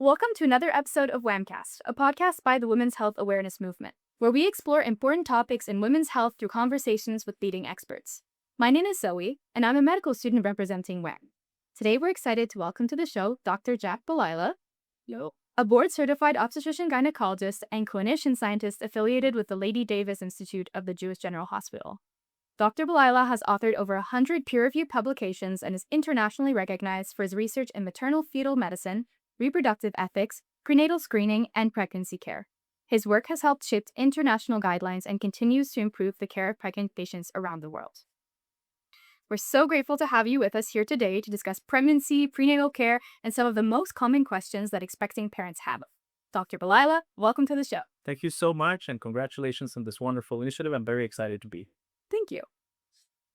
Welcome to another episode of WHAMcast, a podcast by the Women's Health Awareness Movement, where we explore important topics in women's health through conversations with leading experts. My name is Zoe, and I'm a medical student representing WHAM. Today, we're excited to welcome to the show Dr. Jacques Balayla, a board-certified obstetrician-gynecologist and clinician scientist affiliated with the Lady Davis Institute of the Jewish General Hospital. Dr. Balayla has authored over 100 peer-reviewed publications and is internationally recognized for his research in maternal fetal medicine, reproductive ethics, prenatal screening, and pregnancy care. His work has helped shape international guidelines and continues to improve the care of pregnant patients around the world. We're so grateful to have you with us here today to discuss pregnancy, prenatal care, and some of the most common questions that expecting parents have. Dr. Balayla, welcome to the show. Thank you so much, and congratulations on this wonderful initiative. I'm very excited to be. Thank you.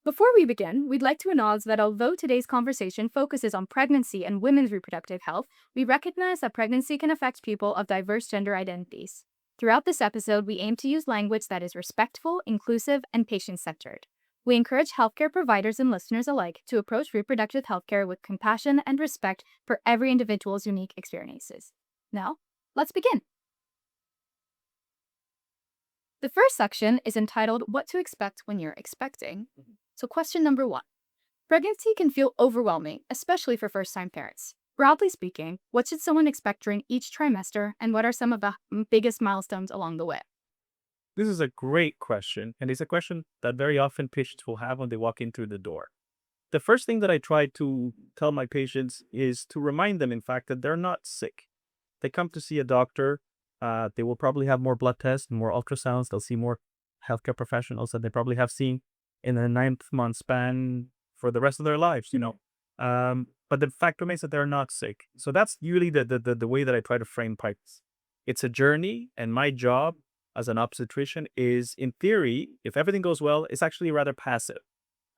Before we begin, we'd like to acknowledge that although today's conversation focuses on pregnancy and women's reproductive health, we recognize that pregnancy can affect people of diverse gender identities. Throughout this episode, we aim to use language that is respectful, inclusive, and patient-centered. We encourage healthcare providers and listeners alike to approach reproductive healthcare with compassion and respect for every individual's unique experiences. Now, let's begin. The first section is entitled What to Expect When You're Expecting. So question number 1. Pregnancy can feel overwhelming, especially for first-time parents. Broadly speaking, what should someone expect during each trimester, and what are some of the biggest milestones along the way? This is a great question, and it's a question that very often patients will have when they walk in through the door. The first thing that I try to tell my patients is to remind them, in fact, that they're not sick. They come to see a doctor. They will probably have more blood tests, more ultrasounds. They'll see more healthcare professionals that they probably have seen in a 9-month span for the rest of their lives, But the fact remains that they're not sick. So that's usually the way that I try to frame pregnancy. It's a journey, and my job as an obstetrician is, in theory, if everything goes well, it's actually rather passive.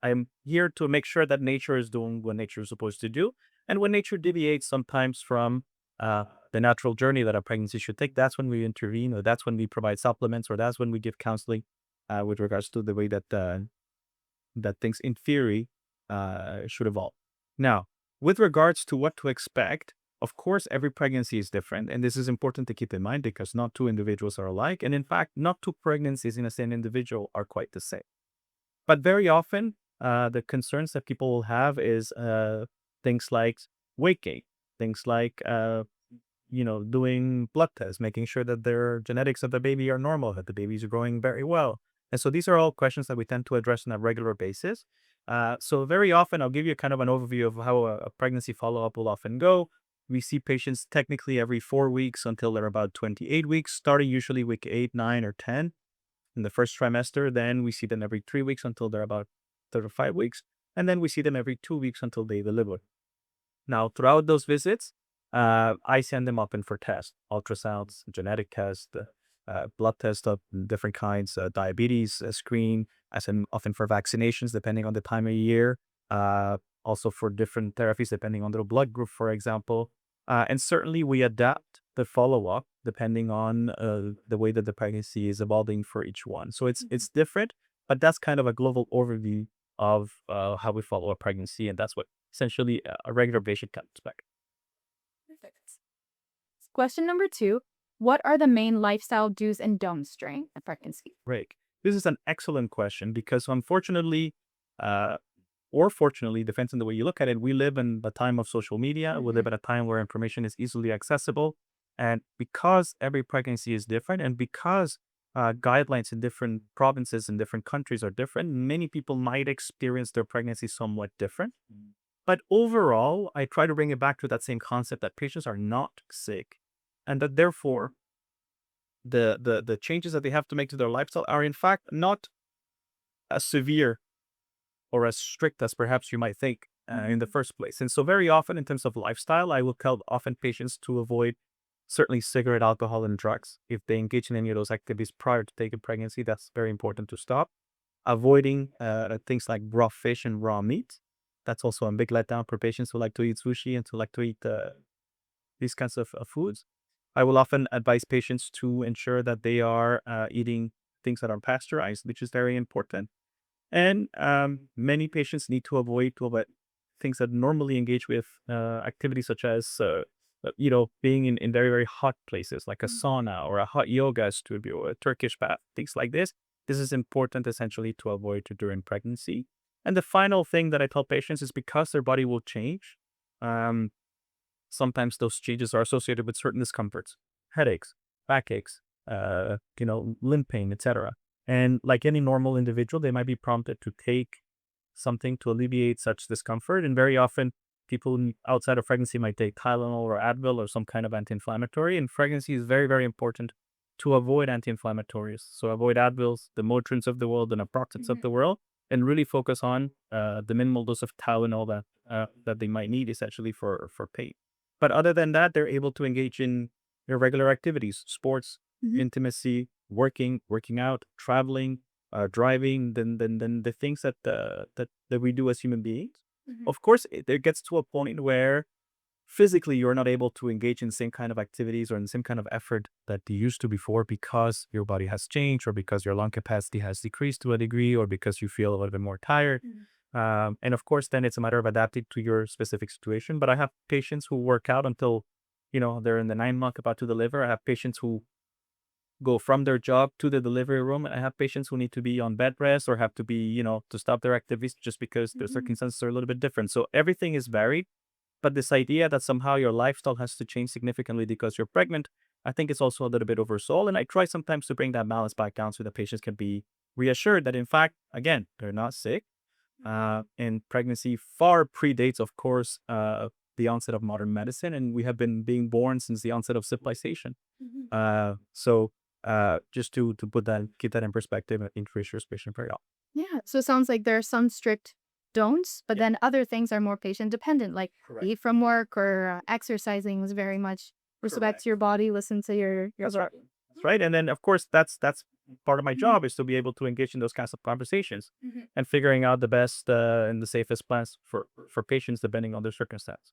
I'm here to make sure that nature is doing what nature is supposed to do. And when nature deviates sometimes from the natural journey that a pregnancy should take, that's when we intervene, or that's when we provide supplements, or that's when we give counseling with regards to the way that things, in theory, should evolve. Now, with regards to what to expect, of course, every pregnancy is different. And this is important to keep in mind because not two individuals are alike. And in fact, not two pregnancies in the same individual are quite the same. But very often, the concerns that people will have is things like weight gain, things like, doing blood tests, making sure that their genetics of the baby are normal, that the babies are growing very well. And so these are all questions that we tend to address on a regular basis. So very often, I'll give you kind of an overview of how a pregnancy follow-up will often go. We see patients technically every 4 weeks until they're about 28 weeks, starting usually week 8, 9, or 10 in the first trimester. Then we see them every 3 weeks until they're about 35 weeks. And then we see them every 2 weeks until they deliver. Now, throughout those visits, I send them up in for tests, ultrasounds, genetic tests, blood tests of different kinds, diabetes screen, as in often for vaccinations, depending on the time of year, also for different therapies, depending on their blood group, for example. And certainly we adapt the follow-up depending on the way that the pregnancy is evolving for each one. So it's different, but that's kind of a global overview of how we follow a pregnancy, and that's what essentially a regular patient can expect. Perfect. Question number 2. What are the main lifestyle do's and don'ts during a pregnancy? Right. This is an excellent question because unfortunately, or fortunately, depends on the way you look at it, we live in the time of social media. We live at a time where information is easily accessible. And because every pregnancy is different, and because guidelines in different provinces and different countries are different, many people might experience their pregnancy somewhat different. But overall, I try to bring it back to that same concept that patients are not sick, and that therefore the changes that they have to make to their lifestyle are in fact not as severe or as strict as perhaps you might think in the first place. And so very often in terms of lifestyle, I will tell often patients to avoid certainly cigarette, alcohol, and drugs. If they engage in any of those activities prior to taking pregnancy, that's very important to stop. Avoiding things like raw fish and raw meat. That's also a big letdown for patients who like to eat sushi and who like to eat these kinds of foods. I will often advise patients to ensure that they are eating things that are pasteurized, which is very important. And many patients need to avoid things that normally engage with activities such as being in very, very hot places like a sauna or a hot yoga studio, a Turkish bath, things like this. This is important essentially to avoid during pregnancy. And the final thing that I tell patients is because their body will change, um, sometimes those changes are associated with certain discomforts, headaches, backaches, limb pain, etc. And like any normal individual, they might be prompted to take something to alleviate such discomfort. And very often, people outside of pregnancy might take Tylenol or Advil or some kind of anti-inflammatory. And pregnancy is very, very important to avoid anti-inflammatories. So avoid Advils, the Motrins of the world, the naproxens of the world, and really focus on the minimal dose of Tylenol that they might need essentially for pain. But other than that, they're able to engage in their regular activities, sports, intimacy, working out, traveling, driving, then the things that we do as human beings. Of course, it gets to a point where physically you're not able to engage in the same kind of activities or in the same kind of effort that you used to before because your body has changed or because your lung capacity has decreased to a degree or because you feel a little bit more tired. And of course, then it's a matter of adapting to your specific situation. But I have patients who work out until, they're in the 9 month about to deliver. I have patients who go from their job to the delivery room. I have patients who need to be on bed rest or have to be, to stop their activities just because their circumstances are a little bit different. So everything is varied. But this idea that somehow your lifestyle has to change significantly because you're pregnant, I think it's also a little bit oversold. And I try sometimes to bring that balance back down so the patients can be reassured that, in fact, again, they're not sick. And pregnancy far predates, of course, the onset of modern medicine. And we have been being born since the onset of civilization. So just to keep that in perspective and reassure patient very often. Yeah. So it sounds like there are some strict don'ts, but then other things are more patient dependent, like eat from work or exercising is very much respect your body, listen to your That's right. That's right. And then, of course, that's part of my job is to be able to engage in those kinds of conversations and figuring out the best and the safest plans for patients depending on their circumstance.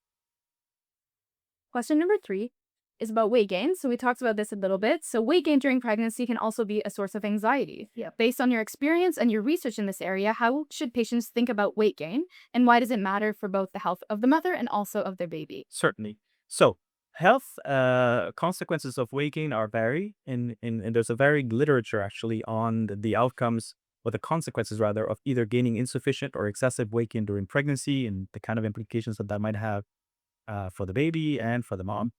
Question number 3 is about weight gain. So we talked about this a little bit. So weight gain during pregnancy can also be a source of anxiety. Yeah. Based on your experience and your research in this area, how should patients think about weight gain and why does it matter for both the health of the mother and also of their baby? Certainly. So health consequences of weight gain are varied, and there's a varied literature actually on the outcomes or the consequences rather of either gaining insufficient or excessive weight gain during pregnancy and the kind of implications that might have for the baby and for the mom.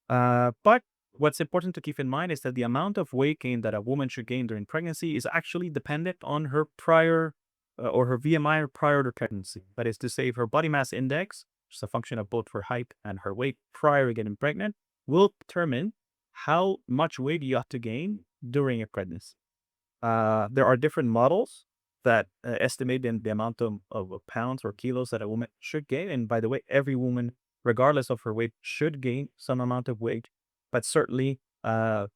But what's important to keep in mind is that the amount of weight gain that a woman should gain during pregnancy is actually dependent on her prior or her BMI prior to pregnancy. That is to say, if her body mass index, which is a function of both her height and her weight prior to getting pregnant, will determine how much weight you have to gain during a pregnancy. There are different models that estimate the amount of pounds or kilos that a woman should gain. And by the way, every woman, regardless of her weight, should gain some amount of weight. But certainly, the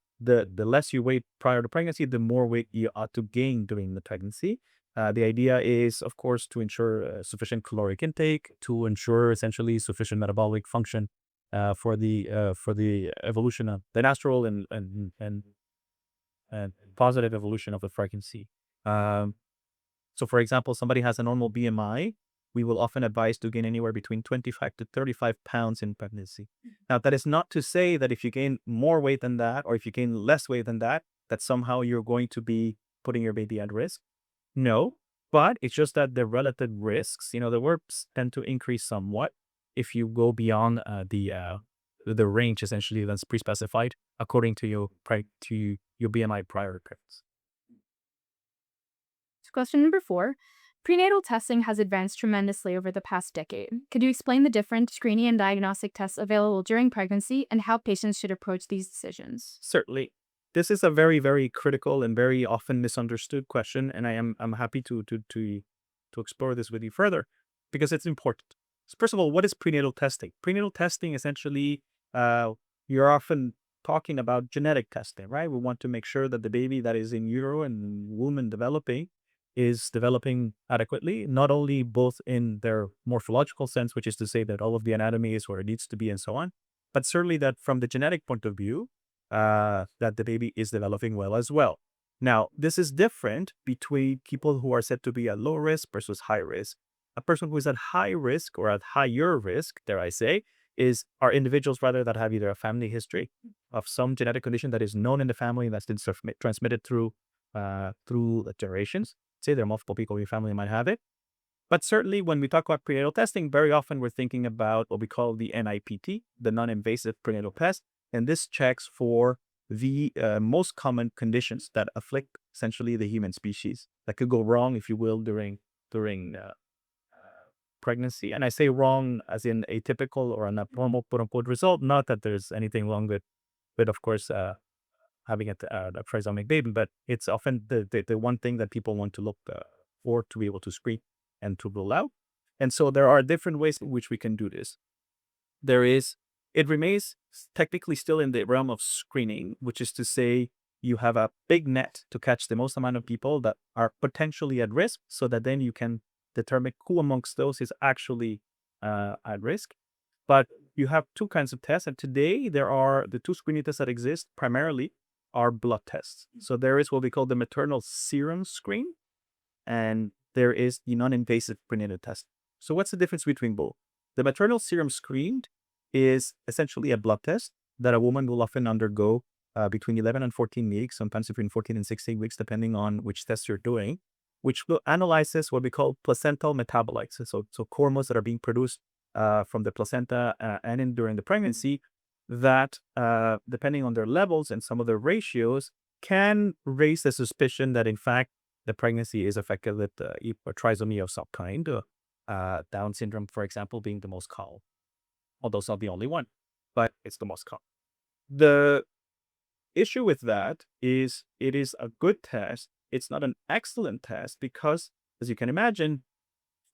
less you weigh prior to pregnancy, the more weight you ought to gain during the pregnancy. The idea is, of course, to ensure sufficient caloric intake, to ensure essentially sufficient metabolic function for the evolution of the natural and positive evolution of the pregnancy. So, for example, somebody has a normal BMI, we will often advise to gain anywhere between 25 to 35 pounds in pregnancy. Now, that is not to say that if you gain more weight than that, or if you gain less weight than that somehow you're going to be putting your baby at risk. No, but it's just that the relative risks, the risks tend to increase somewhat if you go beyond the range essentially that's pre-specified according to your BMI prior occurrence. Question number 4. Prenatal testing has advanced tremendously over the past decade. Could you explain the different screening and diagnostic tests available during pregnancy and how patients should approach these decisions? Certainly. This is a very, very critical and very often misunderstood question, and I'm happy to explore this with you further because it's important. So first of all, what is prenatal testing? Prenatal testing essentially, you're often talking about genetic testing, right? We want to make sure that the baby that is in utero and womb and developing is developing adequately, not only both in their morphological sense, which is to say that all of the anatomy is where it needs to be and so on, but certainly that from the genetic point of view, that the baby is developing well as well. Now, this is different between people who are said to be at low risk versus high risk. A person who is at high risk or at higher risk, dare I say, are individuals rather that have either a family history of some genetic condition that is known in the family that's been transmitted through generations. Say there are multiple people in your family might have it. But certainly when we talk about prenatal testing, very often we're thinking about what we call the NIPT, the non-invasive prenatal test. And this checks for the most common conditions that afflict essentially the human species that could go wrong, if you will, during pregnancy. And I say wrong as in atypical or an abnormal quote unquote result. Not that there's anything wrong with of course, having a trisomic baby, but it's often the one thing that people want to look for to be able to screen and to rule out. And so there are different ways in which we can do this. It remains technically still in the realm of screening, which is to say you have a big net to catch the most amount of people that are potentially at risk, so that then you can determine who amongst those is actually at risk. But you have two kinds of tests, and today there are the two screening tests that exist primarily are blood tests. So there is what we call the maternal serum screen, and there is the non-invasive prenatal test. So what's the difference between both? The maternal serum screen is essentially a blood test that a woman will often undergo between 11 and 14 weeks, sometimes between 14 and 16 weeks, depending on which test you're doing, which analyzes what we call placental metabolites. So hormones that are being produced from the placenta and during the pregnancy that, depending on their levels and some of their ratios, can raise the suspicion that in fact the pregnancy is affected with a trisomy of some kind, Down syndrome, for example, being the most common. Although it's not the only one, but it's the most common. The issue with that is it is a good test. It's not an excellent test because, as you can imagine,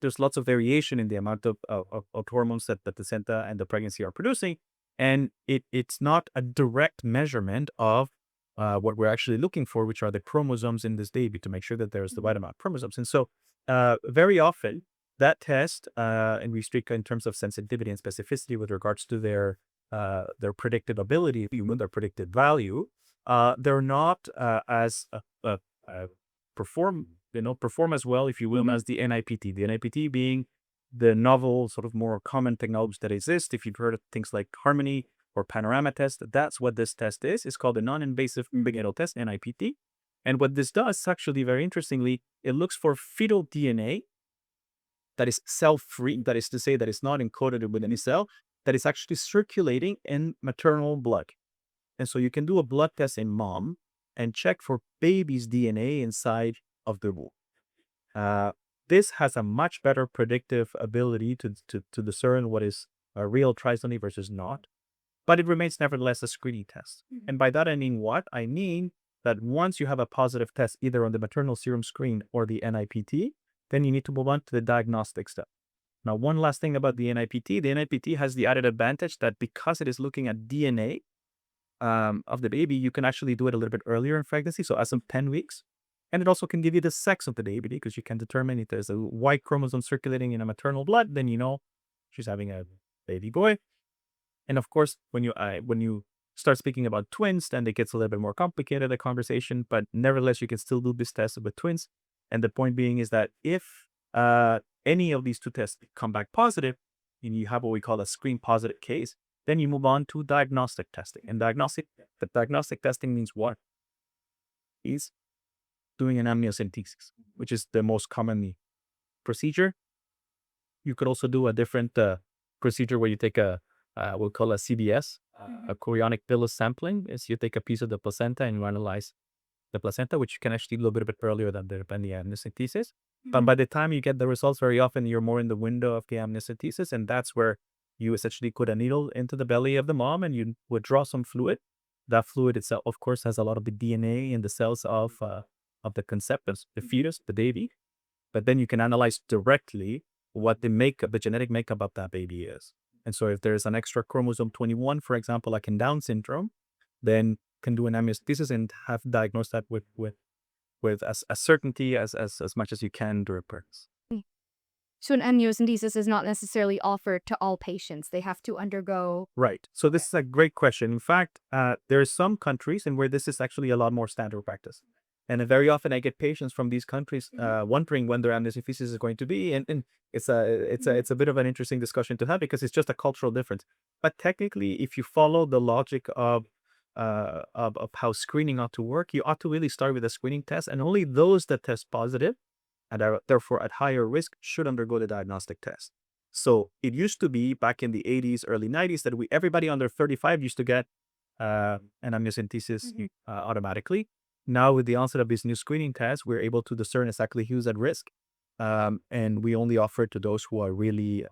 there's lots of variation in the amount of hormones that the placenta and the pregnancy are producing. And it's not a direct measurement of what we're actually looking for, which are the chromosomes in this baby, to make sure that there's the right amount of chromosomes. And so very often that test, and we speak in terms of sensitivity and specificity with regards to their predictive ability, their predicted value, they're not as perform as well, if you will, as the NIPT. The NIPT being the novel, sort of more common technology that exists. If you've heard of things like Harmony or Panorama test, that's what this test is. It's called the non-invasive prenatal test, NIPT. And what this does, actually, very interestingly, it looks for fetal DNA that is cell-free, that is to say that it's not encoded with any cell, that is actually circulating in maternal blood. And so you can do a blood test in mom and check for baby's DNA inside of the womb. This has a much better predictive ability to discern what is a real trisomy versus not, but it remains nevertheless a screening test. And by that I mean what? I mean that once you have a positive test, either on the maternal serum screen or the NIPT, then you need to move on to the diagnostic step. Now, one last thing about the NIPT has the added advantage that because it is looking at DNA of the baby, you can actually do it a little bit earlier in pregnancy, so as of 10 weeks. And it also can give you the sex of the baby, because you can determine if there's a Y chromosome circulating in a maternal blood, then you know she's having a baby boy. And of course, when you start speaking about twins, then it gets a little bit more complicated, the conversation, but nevertheless, you can still do this test with twins. And the point being is that if any of these two tests come back positive, and you have what we call a screen positive case, then you move on to diagnostic testing. And the diagnostic testing means what? Is doing an amniocentesis, which is the most common procedure. You could also do a different procedure where you take we'll call a CBS, a chorionic villus sampling. Is you take a piece of the placenta and you analyze the placenta, which you can actually do a little bit earlier than the amniocentesis. But by the time you get the results, very often you're more in the window of the amniocentesis, and that's where you essentially put a needle into the belly of the mom and you withdraw some fluid. That fluid itself, of course, has a lot of the DNA in the cells of the conceptus, the fetus, the baby. But then you can analyze directly what the genetic makeup of that baby is. And so if there's an extra chromosome 21, for example, like in Down syndrome, then can do an amniocentesis and have diagnosed that with as certainty as much as you can during pregnancy. So an amniocentesis is not necessarily offered to all patients. They have to undergo. Right. So this is a great question. In fact, there are some countries in where this is actually a lot more standard practice. And very often I get patients from these countries wondering when their amniocentesis is going to be. And it's a bit of an interesting discussion to have because it's just a cultural difference. But technically, if you follow the logic of how screening ought to work, you ought to really start with a screening test, and only those that test positive and are therefore at higher risk should undergo the diagnostic test. So it used to be back in the 80s, early 90s that everybody under 35 used to get an amniocentesis automatically. Now, with the onset of these new screening tests, we're able to discern exactly who's at risk. And we only offer it to those who are really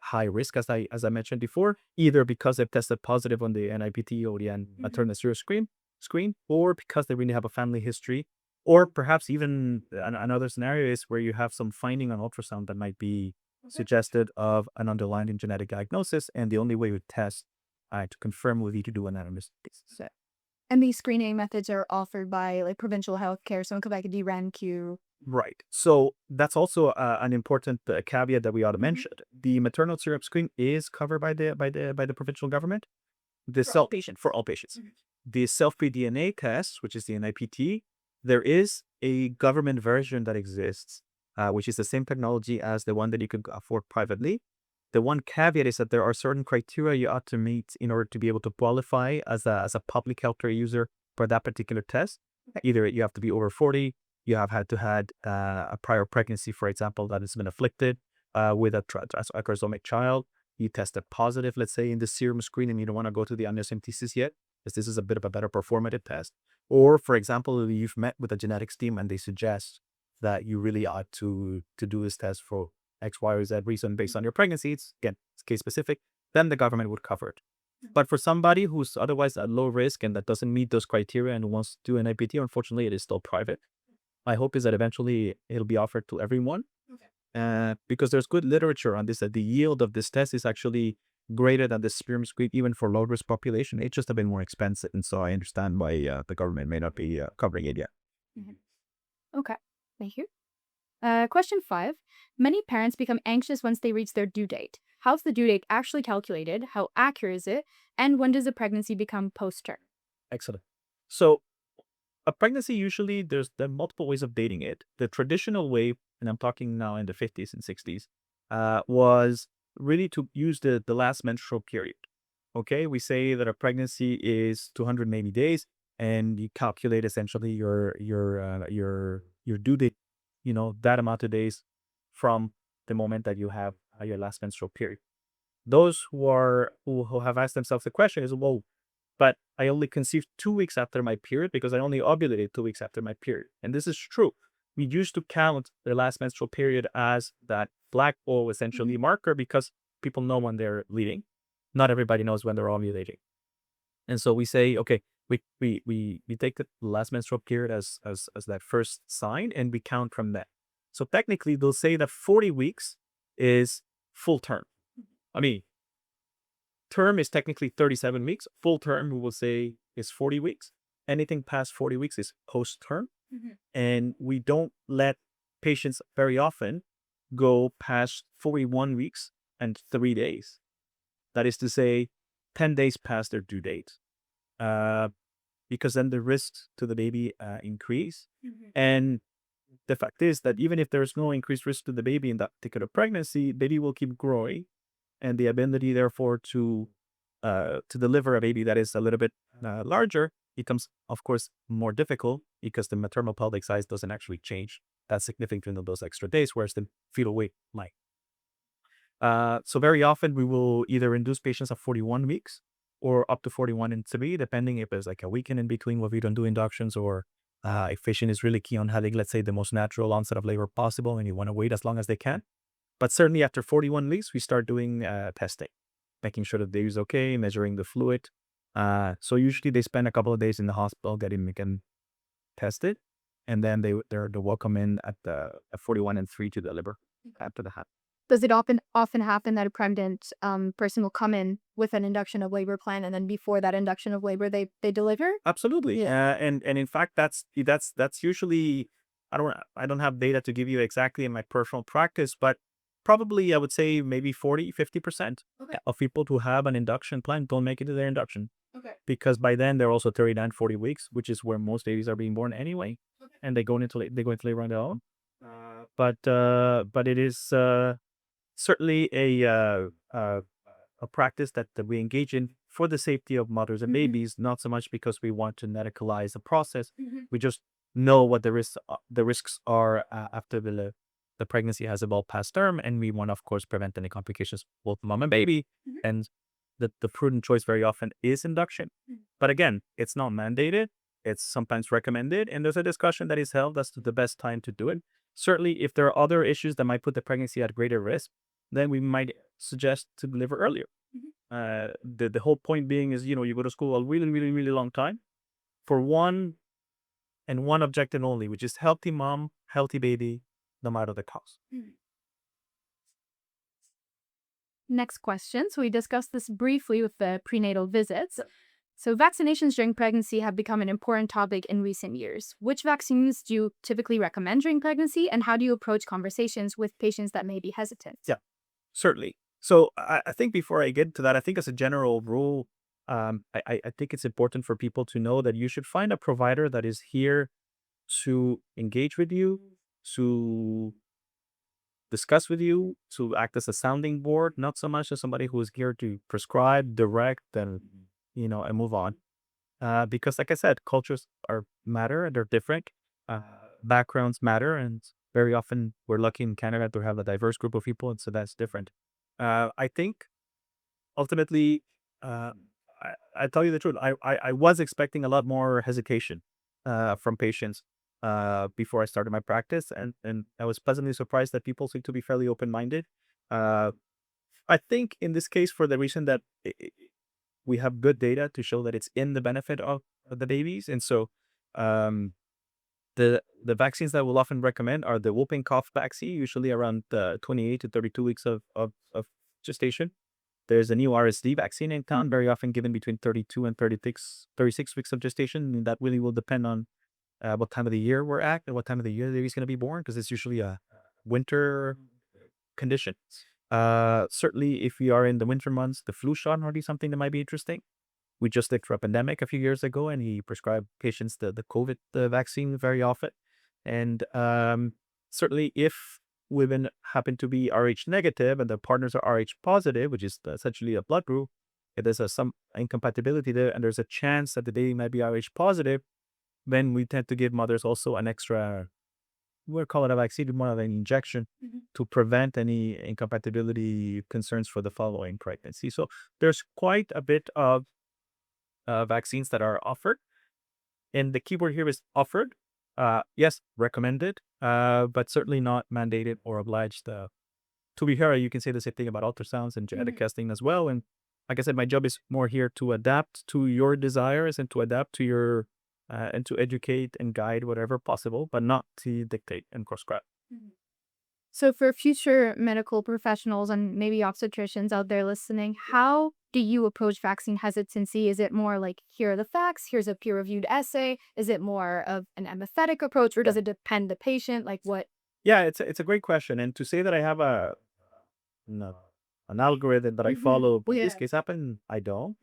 high risk, as I mentioned before, either because they've tested positive on the NIPT or the maternal serious screen, or because they really have a family history, or perhaps even another scenario is where you have some finding on ultrasound that might be suggested of an underlying genetic diagnosis, and the only way we test to confirm would be to do an amniocentesis. And these screening methods are offered by like provincial healthcare. So in Quebec, the RAMQ. Right. So that's also an important caveat that we ought to mention. The maternal serum screen is covered by the provincial government. For all patients. The self-free DNA test, which is the NIPT, there is a government version that exists, which is the same technology as the one that you could afford privately. The one caveat is that there are certain criteria you ought to meet in order to be able to qualify as a public healthcare user for that particular test. Either you have to be over 40, you have had to had a prior pregnancy, for example, that has been afflicted with a trisomic child. You tested positive, let's say, in the serum screen, and you don't want to go to the amniocentesis yet, because this is a bit of a better performative test. Or, for example, you've met with a genetics team and they suggest that you really ought to do this test for X, Y, or Z reason based on your pregnancy. It's, again, it's case specific. Then the government would cover it. But for somebody who's otherwise at low risk and that doesn't meet those criteria and wants to do an IPT, unfortunately, it is still private. My hope is that eventually it'll be offered to everyone. Because there's good literature on this, that the yield of this test is actually greater than the sperm screen, even for low risk population. It's just a bit more expensive. And so I understand why the government may not be covering it yet. Okay, thank you. Question 5. Many parents become anxious once they reach their due date. How's the due date actually calculated? How accurate is it? And when does a pregnancy become post-term? Excellent. So a pregnancy, usually there are multiple ways of dating it. The traditional way, and I'm talking now in the 50s and 60s, was really to use the last menstrual period. Okay, we say that a pregnancy is 280 days, and you calculate essentially your due date, that amount of days from the moment that you have your last menstrual period. Those who have asked themselves the question is, well, but I only conceived 2 weeks after my period because I only ovulated 2 weeks after my period. And this is true. We used to count the last menstrual period as that black hole essentially marker because people know when they're bleeding. Not everybody knows when they're ovulating. And so we say, okay, we take the last menstrual period as that first sign and we count from that. So technically they'll say that 40 weeks is full term. I mean, term is technically 37 weeks. Full term, we will say, is 40 weeks. Anything past 40 weeks is post-term. And we don't let patients very often go past 41 weeks and 3 days. That is to say, 10 days past their due date. Because then the risks to the baby increase. And the fact is that even if there's no increased risk to the baby in that particular pregnancy, baby will keep growing. And the ability, therefore, to deliver a baby that is a little bit larger becomes, of course, more difficult because the maternal pelvic size doesn't actually change that significantly in those extra days, whereas the fetal weight might. So very often we will either induce patients at 41 weeks or up to 41 and 3, depending if there's like a weekend in between where we don't do inductions, or if patient is really keen on having, let's say, the most natural onset of labor possible and you want to wait as long as they can. But certainly after 41 weeks, we start doing testing, making sure that the baby is okay, measuring the fluid. So usually they spend a couple of days in the hospital getting tested, and then they're welcome in at 41 and 3 to deliver after the hat. Does it often happen that a pregnant person will come in with an induction of labor plan, and then before that induction of labor, they deliver? Absolutely. And in fact, that's usually, I don't have data to give you exactly in my personal practice, but probably I would say maybe 40-50% of people who have an induction plan don't make it to their induction. Okay. because by then they're also 39, 40 weeks, which is where most babies are being born anyway, and they go into labor on their own. But it is certainly a practice that we engage in for the safety of mothers and babies, not so much because we want to medicalize the process. We just know what the risks are after the pregnancy has evolved past term, and we want to, of course, prevent any complications both mom and baby. And the prudent choice very often is induction. But again, it's not mandated. It's sometimes recommended, and there's a discussion that is held as to the best time to do it. Certainly, if there are other issues that might put the pregnancy at greater risk, then we might suggest to deliver earlier. The whole point being is, you go to school a really, really, really long time for one objective only, which is healthy mom, healthy baby, no matter the cause. Next question. So we discussed this briefly with the prenatal visits. So vaccinations during pregnancy have become an important topic in recent years. Which vaccines do you typically recommend during pregnancy, and how do you approach conversations with patients that may be hesitant? Yeah. Certainly. So I think before I get to that, I think as a general rule, I think it's important for people to know that you should find a provider that is here to engage with you, to discuss with you, to act as a sounding board, not so much as somebody who is here to prescribe, direct, and move on. Because, like I said, cultures matter and they're different. Backgrounds matter, and very often we're lucky in Canada to have a diverse group of people, and so that's different. I think ultimately, I tell you the truth, I was expecting a lot more hesitation from patients before I started my practice, and I was pleasantly surprised that people seem to be fairly open minded. Uh, I think in this case, for the reason that we have good data to show that it's in the benefit of the babies, and so um, the vaccines that we'll often recommend are the whooping cough vaccine, usually around 28 to 32 weeks of gestation. There's a new RSD vaccine in town, very often given between 32 and 36 weeks of gestation. And that really will depend on what time of the year we're at and what time of the year the baby's going to be born, because it's usually a winter condition. Certainly, if we are in the winter months, the flu shot might be something that might be interesting. We just lived through a pandemic a few years ago, and he prescribed patients the COVID vaccine very often. And certainly, if women happen to be Rh negative and the partners are Rh positive, which is essentially a blood group, if there's some incompatibility there and there's a chance that the baby might be Rh positive, then we tend to give mothers also an extra, we'll call it a vaccine, more of an injection to prevent any incompatibility concerns for the following pregnancy. So there's quite a bit of vaccines that are offered. And the keyword here is offered. Yes, recommended, but certainly not mandated or obliged. To be fair, you can say the same thing about ultrasounds and genetic testing as well. And like I said, my job is more here to adapt to your desires and to adapt to your, and to educate and guide whatever possible, but not to dictate and prescribe. So for future medical professionals and maybe obstetricians out there listening, how do you approach vaccine hesitancy? Is it more like, here are the facts, here's a peer-reviewed essay? Is it more of an empathetic approach, or does it depend the patient? Like what? Yeah, it's a great question. And to say that I have no, an algorithm that I follow in this case happen, I don't.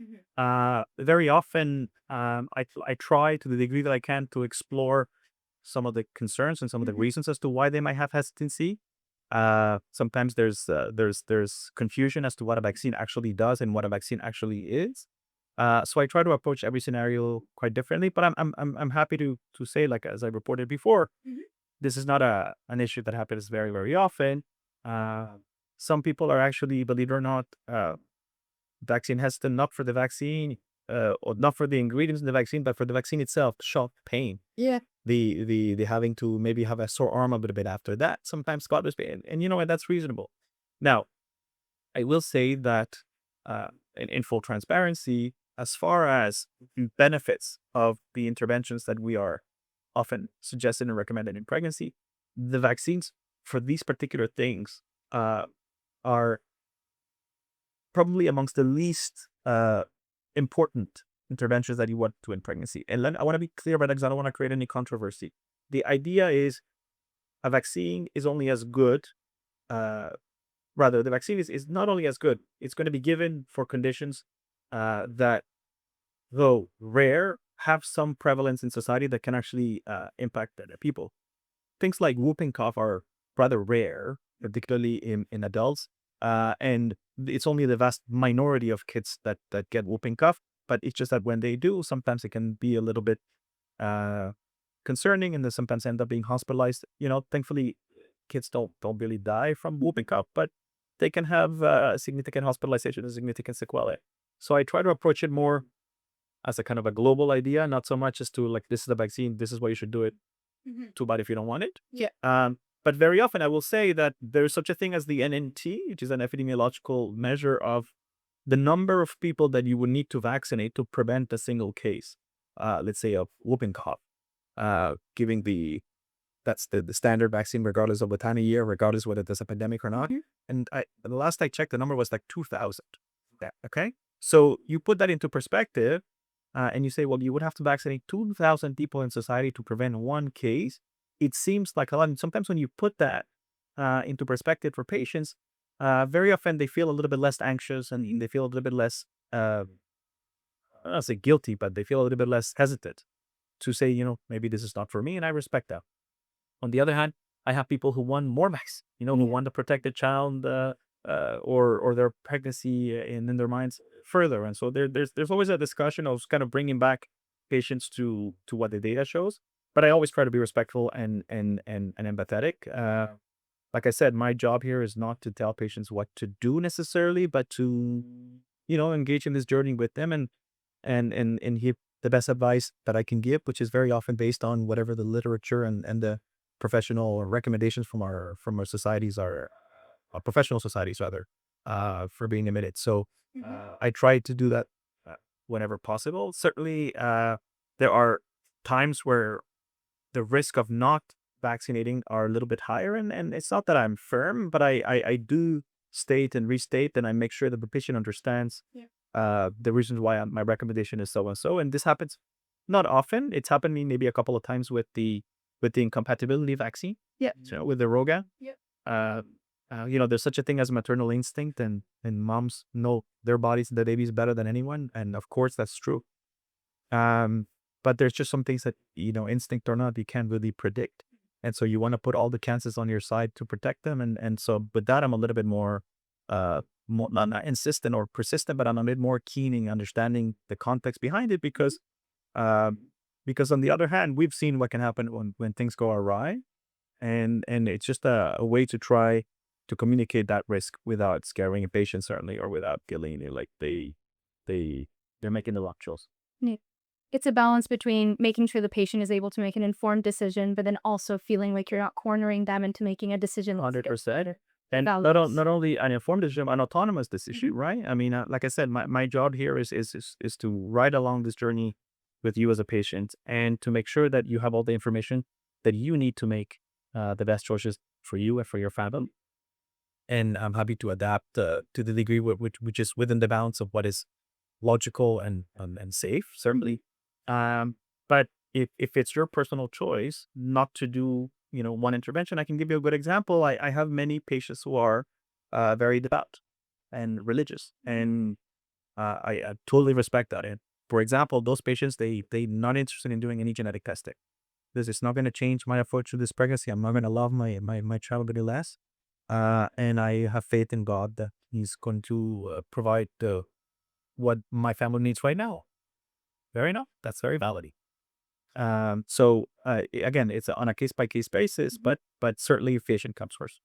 Very often, I try to the degree that I can to explore some of the concerns and some of the reasons as to why they might have hesitancy. Sometimes there's confusion as to what a vaccine actually does and what a vaccine actually is. So I try to approach every scenario quite differently. But I'm happy to say, like as I reported before, this is not an issue that happens very, very often. Some people are actually, believe it or not, vaccine hesitant, not for the vaccine, or not for the ingredients in the vaccine, but for the vaccine itself, shock, pain. Yeah. The having to maybe have a sore arm a little bit after that, sometimes godless pain. And you know what, that's reasonable. Now, I will say that in full transparency, as far as benefits of the interventions that we are often suggested and recommended in pregnancy, the vaccines for these particular things are probably amongst the least important interventions that you want to in pregnancy. And I want to be clear about that because I don't want to create any controversy. The idea is a vaccine is only as good, rather, the vaccine is not only as good, it's going to be given for conditions that though rare, have some prevalence in society that can actually impact the people. Things like whooping cough are rather rare, particularly in adults, and it's only the vast minority of kids that get whooping cough. But it's just that when they do, sometimes it can be a little bit uh, concerning, and they sometimes end up being hospitalized. Thankfully, kids don't really die from whooping cough, but they can have significant hospitalization and significant sequelae. So I try to approach it more as a kind of a global idea, not so much as to like, this is the vaccine, this is why you should do it. Too bad if you don't want it. Yeah. But very often I will say that there's such a thing as the NNT, which is an epidemiological measure of the number of people that you would need to vaccinate to prevent a single case, let's say of whooping cough, giving that's the standard vaccine, regardless of the time of year, regardless whether there's a pandemic or not. And the last I checked, the number was like 2,000. Okay. So you put that into perspective, and you say, well, you would have to vaccinate 2,000 people in society to prevent one case. It seems like a lot. And sometimes when you put that into perspective for patients, very often they feel a little bit less anxious, and they feel a little bit less, I don't say guilty, but they feel a little bit less hesitant to say, maybe this is not for me. And I respect that. On the other hand, I have people who want more vaccine, who want to protect the child or their pregnancy in their minds further. And so there's always a discussion of kind of bringing back patients to what the data shows. But I always try to be respectful and empathetic. Like I said, my job here is not to tell patients what to do necessarily, but to engage in this journey with them and give the best advice that I can give, which is very often based on whatever the literature and the professional recommendations from our societies are, professional societies rather, for being emitted. So I try to do that whenever possible. Certainly, there are times where the risk of not vaccinating are a little bit higher, and it's not that I'm firm, but I do state and restate, and I make sure that the patient understands the reasons why my recommendation is so and so. And this happens not often. It's happened to me maybe a couple of times with the incompatibility vaccine. Yeah. So with the Roga. Yeah. There's such a thing as maternal instinct, and moms know their bodies, the babies better than anyone, and of course that's true. But there's just some things that, instinct or not, you can't really predict. And so you want to put all the chances on your side to protect them. And so with that, I'm a little bit more, not insistent or persistent, but I'm a bit more keen in understanding the context behind it, because on the other hand, we've seen what can happen when things go awry. And it's just a way to try to communicate that risk without scaring a patient, certainly, or without feeling like they're making the wrong choice. Yeah. It's a balance between making sure the patient is able to make an informed decision, but then also feeling like you're not cornering them into making a decision. 100%. And Balance. not only an informed decision, an autonomous decision, right? I mean, like I said, my job here is to ride along this journey with you as a patient, and to make sure that you have all the information that you need to make the best choices for you and for your family. And I'm happy to adapt to the degree which is within the bounds of what is logical and safe, certainly. But if it's your personal choice not to do, one intervention, I can give you a good example. I have many patients who are very devout and religious, and I totally respect that. And for example, those patients, they not interested in doing any genetic testing. This is not going to change my approach to this pregnancy. I'm not going to love my child any less. And I have faith in God that He's going to provide what my family needs right now. Fair enough. That's very valid. So again, it's on a case by case basis, but certainly patient comes first.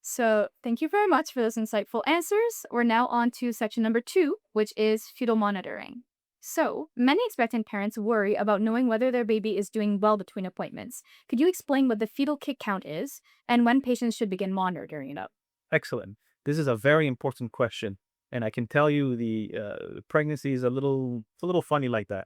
So thank you very much for those insightful answers. We're now on to section number 2, which is fetal monitoring. So many expectant parents worry about knowing whether their baby is doing well between appointments. Could you explain what the fetal kick count is and when patients should begin monitoring it? Excellent. This is a very important question, and I can tell you the pregnancy is a little funny like that.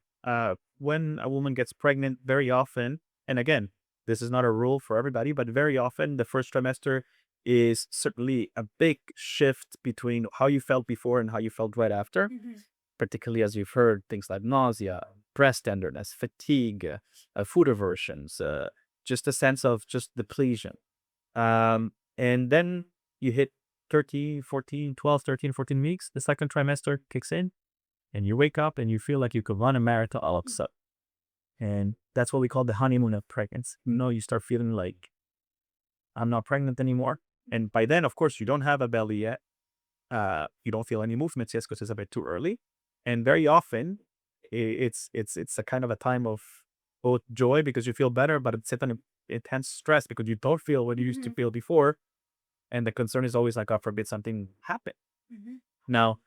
When a woman gets pregnant, very often, and again, this is not a rule for everybody, but very often the first trimester is certainly a big shift between how you felt before and how you felt right after. Particularly as you've heard, things like nausea, breast tenderness, fatigue, food aversions, just a sense of just depletion. And then you hit 13, 14 weeks, the second trimester kicks in, and you wake up and you feel like you could run a marathon all of a sudden. And that's what we call the honeymoon of pregnancy. You start feeling like I'm not pregnant anymore. And by then, of course, you don't have a belly yet. You don't feel any movements yet because it's a bit too early. And very often, it's a kind of a time of both joy because you feel better, but it's an intense stress because you don't feel what you used to feel before. And the concern is always like, God forbid something happen. Now,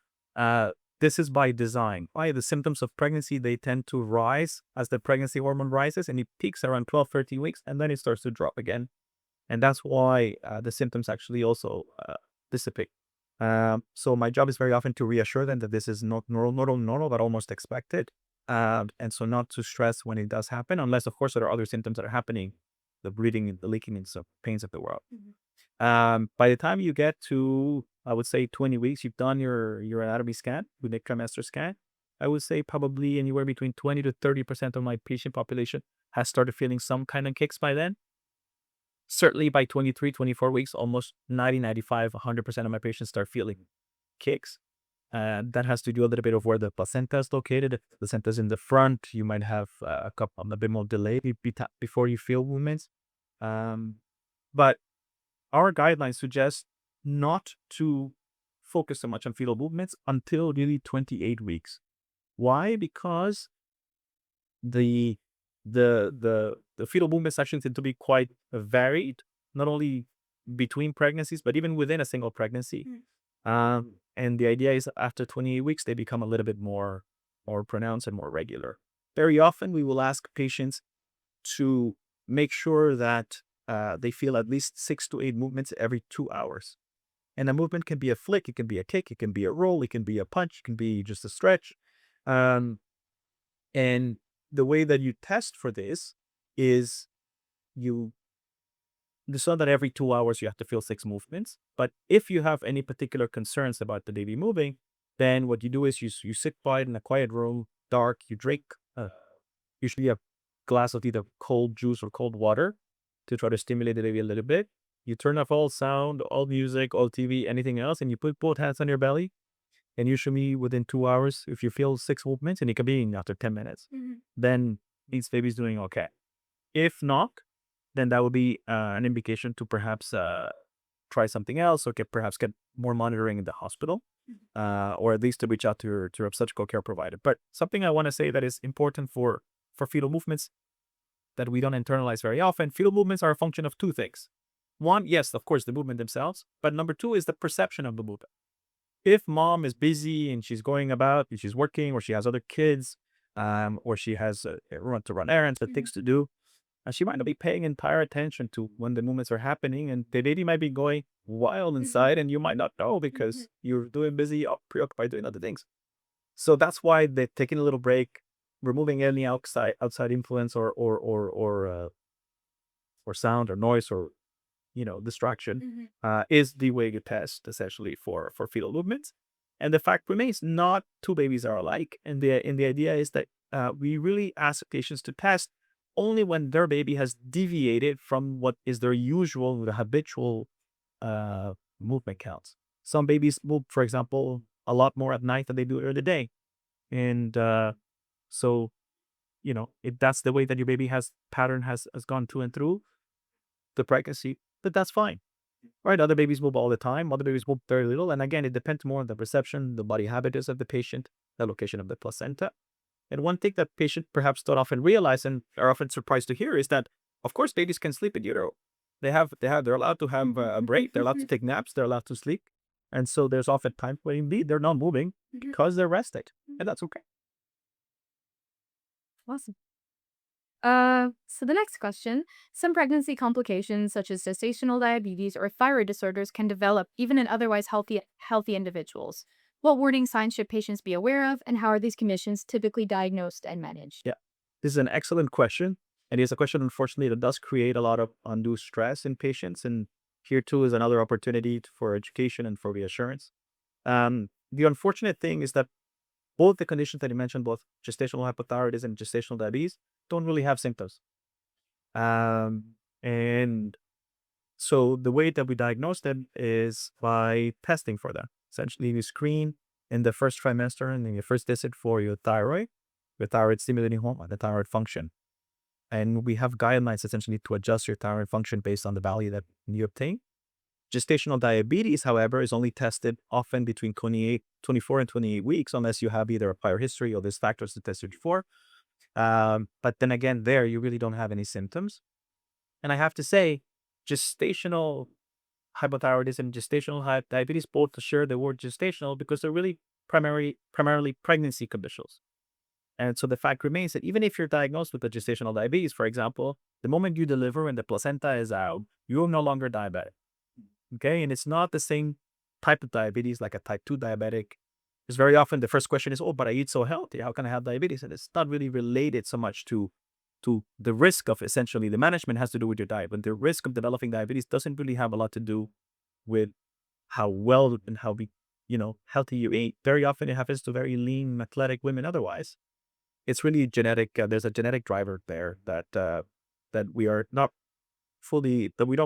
this is by design. Why? The symptoms of pregnancy, they tend to rise as the pregnancy hormone rises, and it peaks around 12, 13 weeks, and then it starts to drop again. And that's why the symptoms actually also dissipate. So my job is very often to reassure them that this is not normal, but almost expected. And so not to stress when it does happen, unless, of course, there are other symptoms that are happening, the bleeding, the leaking, and some pains of the world. By the time you get to, I would say, 20 weeks, you've done your anatomy scan, unique trimester scan. I would say probably anywhere between 20 to 30% of my patient population has started feeling some kind of kicks by then. Certainly by 23, 24 weeks, almost 90, 95, 100% of my patients start feeling kicks. That has to do a little bit of where the placenta is located. If the placenta is in the front, you might have a bit more delay before you feel movements. But our guidelines suggest not to focus so much on fetal movements until really 28 weeks. Why? Because the fetal movement sections tend to be quite varied, not only between pregnancies, but even within a single pregnancy. And the idea is after 28 weeks, they become a little bit more pronounced and more regular. Very often, we will ask patients to make sure that they feel at least 6 to 8 movements every 2 hours. And a movement can be a flick, it can be a kick, it can be a roll, it can be a punch, it can be just a stretch. And the way that you test for this is it's not that every 2 hours you have to feel 6 movements. But if you have any particular concerns about the baby moving, then what you do is you sit quiet in a quiet room, dark, you drink usually a glass of either cold juice or cold water to try to stimulate the baby a little bit. You turn off all sound, all music, all TV, anything else, and you put both hands on your belly. And usually within 2 hours, if you feel 6 movements, and it can be after 10 minutes, then this baby's doing okay. If not, then that would be an indication to perhaps try something else or perhaps get more monitoring in the hospital, or at least to reach out to your obstetrical care provider. But something I want to say that is important for fetal movements that we don't internalize very often. Fetal movements are a function of two things. One, yes, of course, the movement themselves, but number two is the perception of the movement. If mom is busy and she's going about, she's working, or she has other kids, or she has to run errands, things to do, and she might not be paying entire attention to when the movements are happening, and the baby might be going wild inside, and you might not know because you're busy, preoccupied doing other things. So that's why they're taking a little break, removing any outside influence or sound or noise or distraction is the way to test essentially for fetal movements. And the fact remains, not two babies are alike, and the idea is that we really ask patients to test only when their baby has deviated from what is their usual, the habitual movement counts. Some babies move, for example, a lot more at night than they do during the day, and so if that's the way that your baby has gone through and through the pregnancy, but that's fine. Right? Other babies move all the time. Other babies move very little. And again, it depends more on the perception, the body habitus of the patient, the location of the placenta. And one thing that patients perhaps don't often realize and are often surprised to hear is that, of course, babies can sleep in utero. They're allowed to have a break. They're allowed to take naps. They're allowed to sleep. And so there's often times when indeed they're not moving because they're rested. And that's okay. Awesome. So the next question, some pregnancy complications such as gestational diabetes or thyroid disorders can develop even in otherwise healthy individuals. What warning signs should patients be aware of, and how are these conditions typically diagnosed and managed? Yeah, this is an excellent question. And it's a question, unfortunately, that does create a lot of undue stress in patients. And here, too, is another opportunity for education and for reassurance. The unfortunate thing is that both the conditions that you mentioned, both gestational hypothyroidism and gestational diabetes, don't really have symptoms. And so the way that we diagnose them is by testing for them. Essentially, we screen in the first trimester and in your first visit for your thyroid stimulating hormone, the thyroid function. And we have guidelines essentially to adjust your thyroid function based on the value that you obtain. Gestational diabetes, however, is only tested often between 24 and 28 weeks, unless you have either a prior history or there's factors to test it for. But then again, there you really don't have any symptoms. And I have to say, gestational hypothyroidism, gestational diabetes both share the word gestational because they're really primarily pregnancy conditions. And so the fact remains that even if you're diagnosed with a gestational diabetes, for example, the moment you deliver and the placenta is out, you're no longer diabetic. Okay. And it's not the same type of diabetes like a type 2 diabetic. Because very often the first question is, oh, but I eat so healthy. How can I have diabetes? And it's not really related so much to the risk of essentially the management has to do with your diet. But the risk of developing diabetes doesn't really have a lot to do with how well and how healthy you eat. Very often it happens to very lean, athletic women otherwise. It's really genetic. There's a genetic driver there that we don't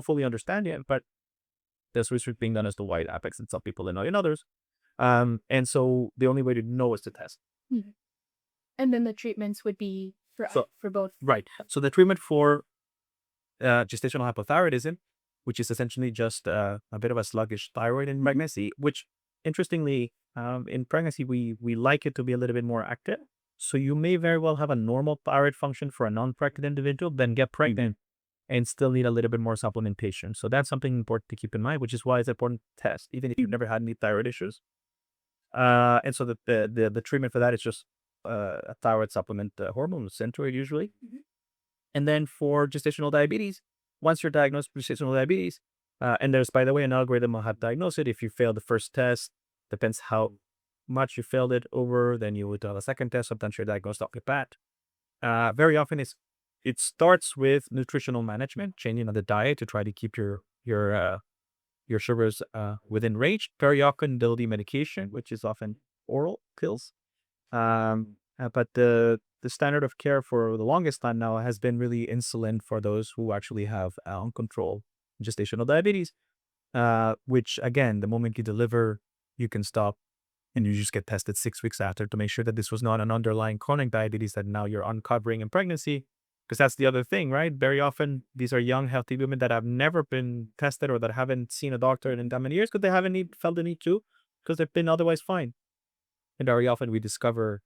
fully understand yet, but there's research being done as to why it affects in some people and not in others. And so the only way to know is to test. Mhm. And then the treatments would be for both. Right. So the treatment for gestational hypothyroidism, which is essentially just a bit of a sluggish thyroid in pregnancy, which interestingly, in pregnancy, we like it to be a little bit more active. So you may very well have a normal thyroid function for a non-pregnant individual, then get pregnant and still need a little bit more supplementation. So that's something important to keep in mind, which is why it's important to test, even if you've never had any thyroid issues. And so the treatment for that is just a thyroid supplement, hormone, Centroid usually. And then for gestational diabetes, once you're diagnosed with gestational diabetes, and there's, by the way, an algorithm on how to diagnose it. If you fail the first test, depends how much you failed it over, then you would do a second test. Sometimes you're diagnosed off the bat. Very often it starts with nutritional management, changing the diet to try to keep your sugars within range. Very often there'll be medication, which is often oral pills. But the standard of care for the longest time now has been really insulin for those who actually have uncontrolled gestational diabetes, which again, the moment you deliver, you can stop and you just get tested 6 weeks after to make sure that this was not an underlying chronic diabetes that now you're uncovering in pregnancy. Because that's the other thing, right? Very often these are young, healthy women that have never been tested or that haven't seen a doctor in that many years because they haven't felt the need to, because they've been otherwise fine. And very often we discover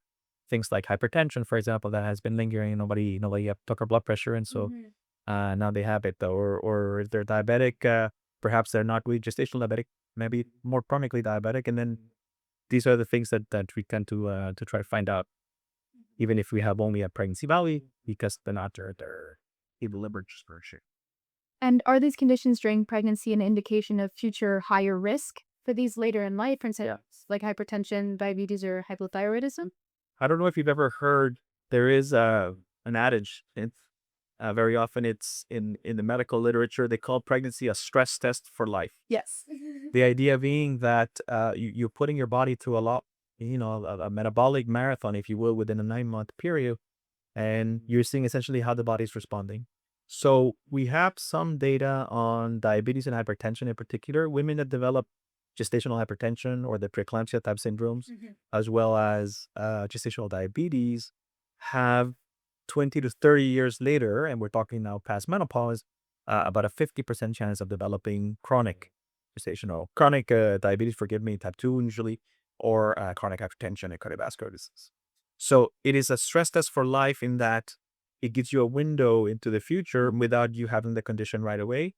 things like hypertension, for example, that has been lingering. Nobody took her blood pressure, and so now they have it. Or if they're diabetic, perhaps they're not really gestational diabetic, maybe more chronically diabetic. And then these are the things that we tend to try to find out, even if we have only a pregnancy value, because then after they're liver dispersion. And are these conditions during pregnancy an indication of future higher risk for these later in life, for instance, like hypertension, diabetes, or hypothyroidism? I don't know if you've ever heard, there is an adage. It's very often it's in the medical literature, they call pregnancy a stress test for life. Yes. The idea being that you're putting your body through a metabolic marathon, if you will, within a 9-month period, and you're seeing essentially how the body's responding. So we have some data on diabetes and hypertension in particular. Women that develop gestational hypertension or the preeclampsia type syndromes, as well as gestational diabetes, have 20 to 30 years later, and we're talking now past menopause, about a 50% chance of developing chronic diabetes, type 2 usually, or chronic hypertension and cardiovascular disease. So it is a stress test for life in that it gives you a window into the future without you having the condition right away,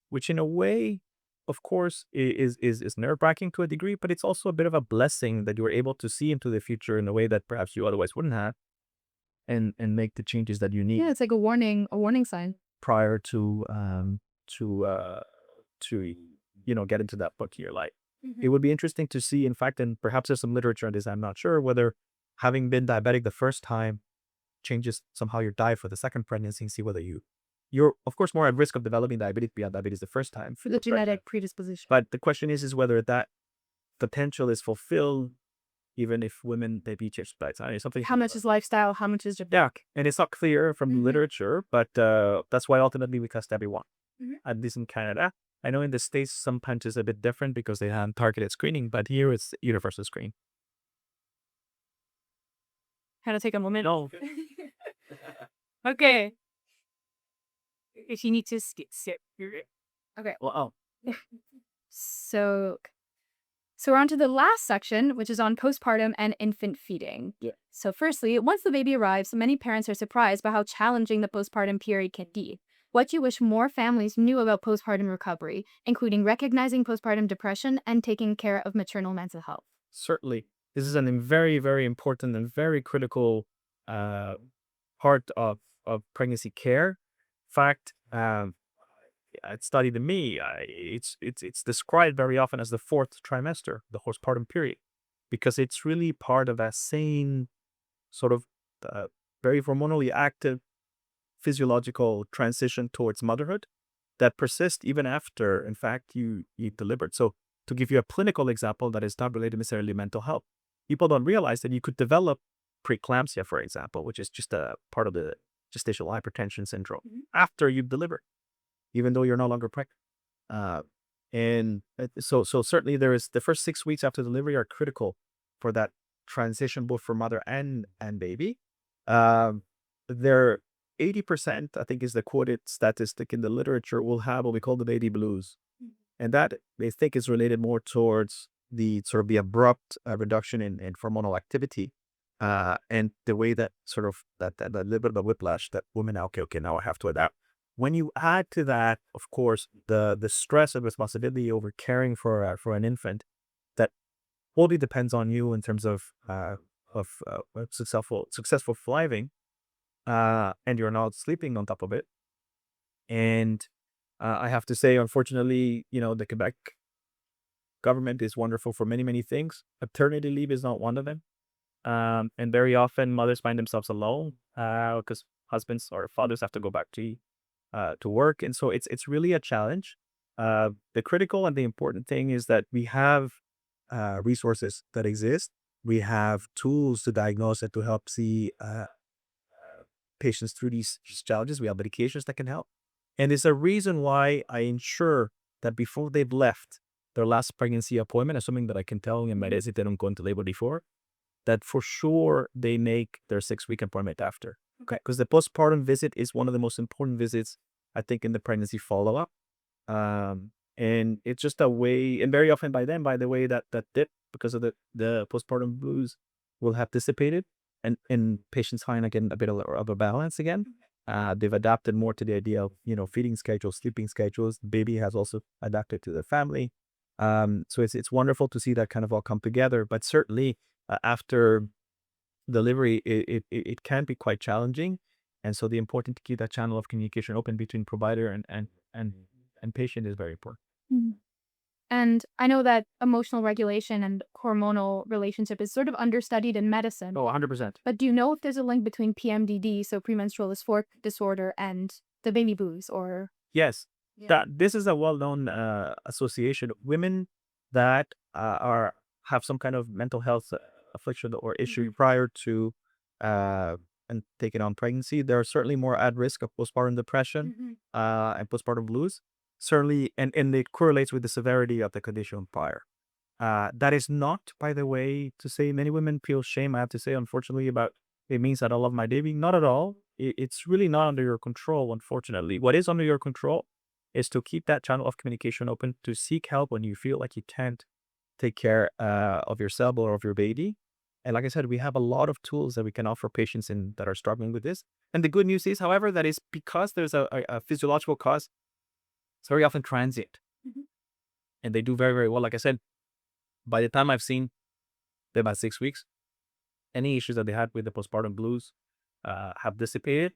which in a way, of course, is nerve-wracking to a degree, but it's also a bit of a blessing that you're able to see into the future in a way that perhaps you otherwise wouldn't have, and make the changes that you need. Yeah, it's like a warning sign. Prior to get into that book in your life. It would be interesting to see, in fact, and perhaps there's some literature on this, I'm not sure, whether having been diabetic the first time changes somehow your diet for the second pregnancy, and see whether you're of course more at risk of developing diabetes the first time For the genetic predisposition. But the question is whether that potential is fulfilled even if women maybe change diets. Something. How much is lifestyle? How much is Yeah, and it's not clear from the literature, but that's why ultimately we test everyone, at least in Canada. I know in the States sometimes it's a bit different because they have targeted screening, but here it's universal screen. Kind of take a moment. No. Okay. If you need to sit. Okay. Well, So we're on to the last section, which is on postpartum and infant feeding. Yeah. So firstly, once the baby arrives, many parents are surprised by how challenging the postpartum period can be. What do you wish more families knew about postpartum recovery, including recognizing postpartum depression and taking care of maternal mental health? certainly. This is a very, very important and very critical uh, part of pregnancy care. In fact, it's studied in me. It's described very often as the fourth trimester, the postpartum period, because it's really part of a sane sort of uh, very hormonally active physiological transition towards motherhood that persists even after, in fact, you delivered. So, to give you a clinical example that is not related necessarily to mental health, people don't realize that you could develop preeclampsia, for example, which is just a part of the gestational hypertension syndrome after you've delivered, even though you're no longer pregnant. Uh, so certainly there is the first 6 weeks after delivery are critical for that transition, both for mother and baby. Um, there 80%, I think, is the quoted statistic in the literature, will have what we call the baby blues. And that they think is related more towards the sort of the abrupt reduction in hormonal activity. And the way that sort of that little bit of a whiplash that women, okay, now I have to adapt. When you add to that, of course, the stress and responsibility over caring for an infant that wholly depends on you in terms of successful thriving, and you're not sleeping on top of it. And I have to say, unfortunately, the Quebec government is wonderful for many, many things. Paternity leave is not one of them. And very often mothers find themselves alone because husbands or fathers have to go back to work. And so it's really a challenge. The critical and the important thing is that we have resources that exist. We have tools to diagnose and to help see patients through these challenges. We have medications that can help. And there's a reason why I ensure that before they've left their last pregnancy appointment, assuming that I can tell in my days if they don't go into labor before, that for sure they make their 6-week appointment after. Okay. Because the postpartum visit is one of the most important visits, I think, in the pregnancy follow-up. And it's just a way, and very often by then, by the way, that dip because of the postpartum blues will have dissipated, and patients find again a bit of a balance again. They've adapted more to the idea of feeding schedules, sleeping schedules. The baby has also adapted to the family. So it's wonderful to see that kind of all come together. But certainly after delivery, it can be quite challenging, and so the important to keep that channel of communication open between provider and patient is very important. And I know that emotional regulation and hormonal relationship is sort of understudied in medicine. Oh, 100%. But do you know if there's a link between PMDD, so premenstrual dysphoric disorder, and the baby blues? Or Yes, that this is a well-known association. Women that have some kind of mental health affliction or issue prior to and taking on pregnancy, they're certainly more at risk of postpartum depression and postpartum blues. Certainly, and it correlates with the severity of the condition prior. That is not, by the way, to say many women feel shame. I have to say, unfortunately, about it means that I love my baby. Not at all. It's really not under your control, unfortunately. What is under your control is to keep that channel of communication open, to seek help when you feel like you can't take care of yourself or of your baby. And like I said, we have a lot of tools that we can offer patients that are struggling with this. And the good news is, however, that is because there's a physiological cause, it's very often transient. And they do very, very well. Like I said, by the time I've seen them at 6 weeks, any issues that they had with the postpartum blues have dissipated.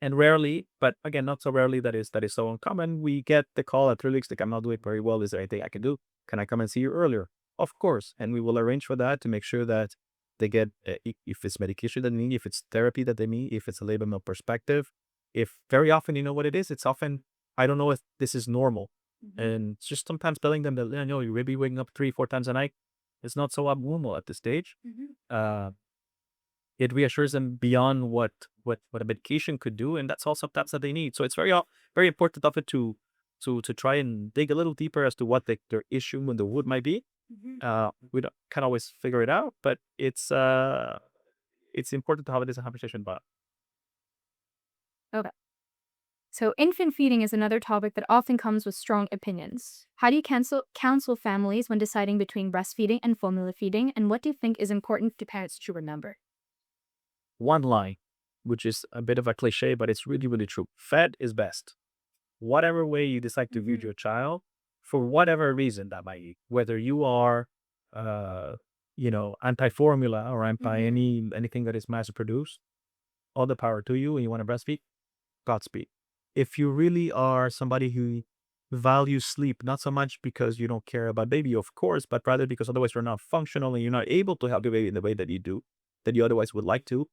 And rarely, but again, not so rarely, that is so uncommon, we get the call at 3 weeks, like, I'm not doing very well. Is there anything I can do? Can I come and see you earlier? Of course. And we will arrange for that to make sure that they get, if it's medication that they need, if it's therapy that they need, if it's a labor mill perspective. If very often, you know what it is? It's often, I don't know if this is normal. And it's just sometimes telling them that, you may be waking up 3-4 times a night. It's not so abnormal at this stage. It reassures them beyond what a medication could do, and that's all sometimes that they need. So it's very important of it to try and dig a little deeper as to what their issue and the wood might be. We can't always figure it out, but it's it's important to have this conversation. But Okay. So, infant feeding is another topic that often comes with strong opinions. How do you counsel families when deciding between breastfeeding and formula feeding, and what do you think is important to parents to remember? one line, which is a bit of a cliche, but it's really, really true. Fed is best. Whatever way you decide to feed your child, for whatever reason that might be, whether you are, uh, anti-formula or anti anything that is mass produced, all the power to you, and you want to breastfeed, Godspeed. If you really are somebody who values sleep, not so much because you don't care about baby, of course, but rather because otherwise you're not functional and you're not able to help your baby in the way that you do, that you otherwise would like to.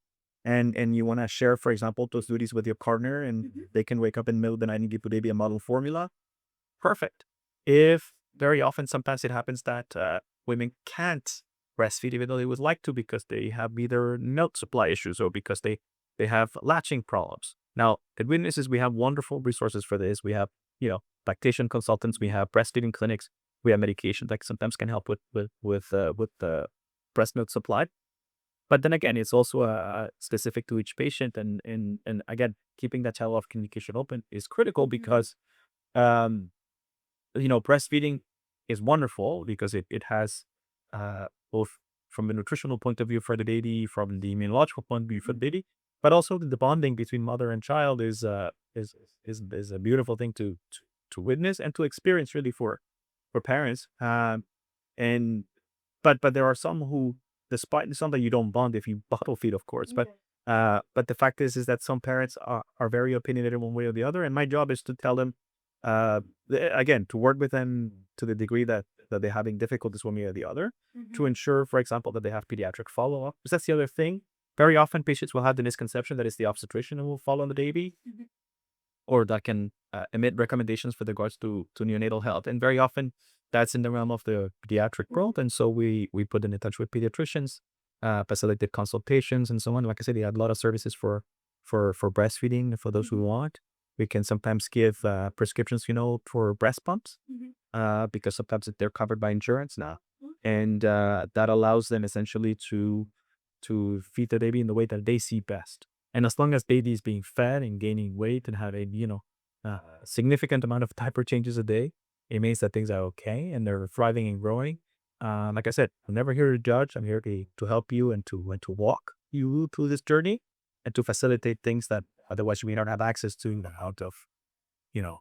And you want to share, for example, those duties with your partner, and they can wake up in the middle of the night and give the baby a model formula. Perfect. If very often, sometimes it happens that women can't breastfeed even though they would like to because they have either milk supply issues or because they have latching problems. Now, at Witnesses, we have wonderful resources for this. We have, lactation consultants. We have breastfeeding clinics. We have medication that sometimes can help with the breast milk supply. But then again, it's also specific to each patient, and again, keeping that channel of communication open is critical because um, breastfeeding is wonderful because it has both from a nutritional point of view for the baby, from the immunological point of view for the baby, but also the bonding between mother and child is a beautiful thing to witness and to experience really for parents. And but there are some who, despite it's not that you don't bond if you bottle feed, of course, but the fact is that some parents are very opinionated one way or the other, and my job is to tell them, again, to work with them to the degree that they're having difficulties one way or the other, to ensure, for example, that they have pediatric follow up. Because that's the other thing. Very often, patients will have the misconception that it's the obstetrician who will follow on the baby, or that can emit recommendations with regards to neonatal health. And very often that's in the realm of the pediatric world. And so we put them in touch with pediatricians, facilitate consultations and so on. Like I said, they have a lot of services for breastfeeding for those who want. We can sometimes give prescriptions, for breast pumps, because sometimes they're covered by insurance now. And that allows them essentially to feed the baby in the way that they see best. And as long as baby is being fed and gaining weight and having, a significant amount of diaper changes a day, it means that things are okay and they're thriving and growing. Like I said, I'm never here to judge. I'm here to help you and to walk you through this journey and to facilitate things that otherwise we don't have access to out of, you know,